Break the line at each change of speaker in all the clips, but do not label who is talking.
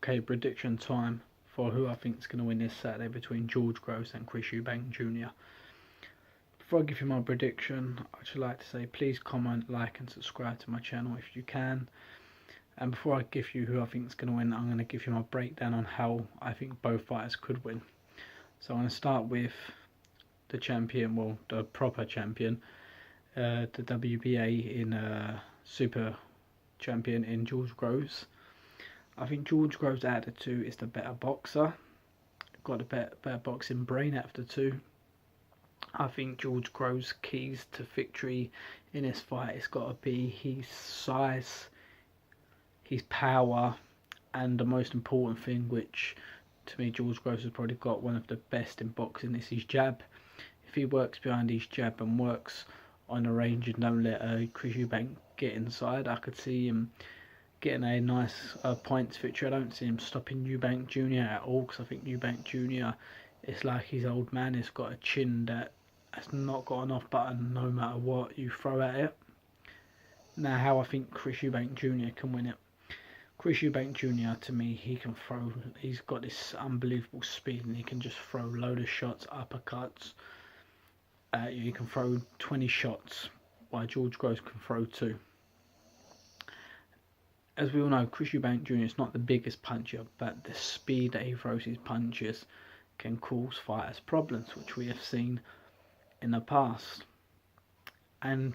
Okay, prediction time for who I think is going to win this Saturday between George Groves and Chris Eubank Jr. Before I give you my prediction, I'd just like to say please comment, like and subscribe to my channel if you can. And before I give you who I think is going to win, I'm going to give you my breakdown on how I think both fighters could win. So I'm going to start with the champion, well, the proper champion, the WBA in Super Champion in George Groves. I think George Groves out of the two is the better boxer. Got a better boxing brain out of the two. I think George Groves' keys to victory in this fight has got to be his size, his power, and the most important thing, which to me George Groves has probably got one of the best in boxing, is his jab. If he works behind his jab and works on the range and don't let Chris Eubank get inside, I could see him getting a nice points victory. I don't see him stopping Eubank Jr. at all, because I think Eubank Jr. is like his old man. He's got a chin that has not got an off button no matter what you throw at it. Now, how I think Chris Eubank Jr. can win it. Chris Eubank Jr. to me, he can throw. He's got this unbelievable speed, and he can just throw a load of shots, uppercuts. He can throw 20 shots, while George Groves can throw 2. As we all know, Chris Eubank Jr. is not the biggest puncher, but the speed that he throws his punches can cause fighters problems, which we have seen in the past. And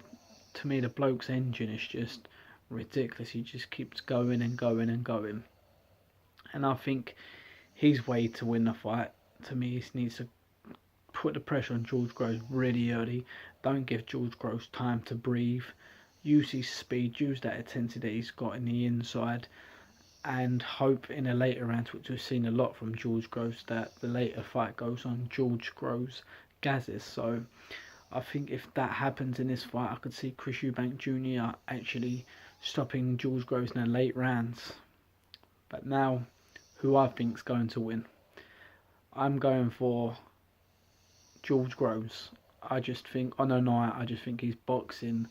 to me, the bloke's engine is just ridiculous. He just keeps going and going and going. And I think his way to win the fight, to me, he needs to put the pressure on George Groves really early. Don't give George Groves time to breathe. Use his speed, use that intensity he's got in the inside, and hope in the later rounds, which we've seen a lot from George Groves, that the later fight goes on George Groves gases. So I think if that happens in this fight, I could see Chris Eubank Jr. actually stopping George Groves in the late rounds. But now, who I think is going to win? I'm going for George Groves. I just think, on the night, I just think his boxing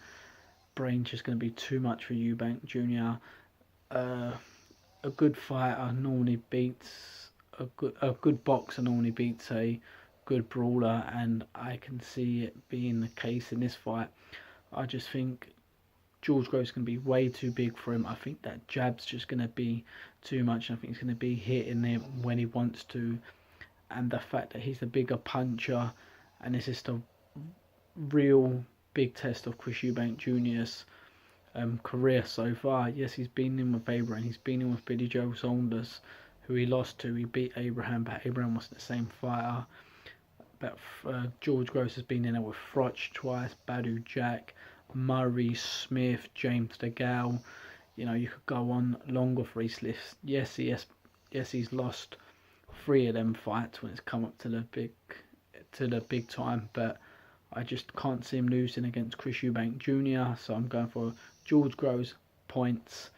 brain's just going to be too much for Eubank Jr. A good fighter normally beats a good boxer normally beats a good brawler, and I can see it being the case in this fight. I just think George Groves is going to be way too big for him. I think that jab's just going to be too much. I think he's going to be hitting him when he wants to, and the fact that he's the bigger puncher, and this is the real big test of Chris Eubank Jr.'s career so far. Yes, he's been in with Abraham, he's been in with Billy Joe Saunders, who he lost to. He beat Abraham, but Abraham wasn't the same fighter. But George Groves has been in there with Froch twice, Badu Jack, Murray, Smith, James DeGale. You know, you could go on longer for his list. Yes, he's lost 3 of them fights when it's come up to the big time, but I just can't see him losing against Chris Eubank Jr. So I'm going for George Groves points.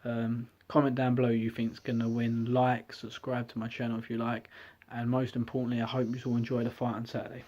Comment down below who you think is going to win. Like, subscribe to my channel if you like. And most importantly, I hope you all enjoy the fight on Saturday.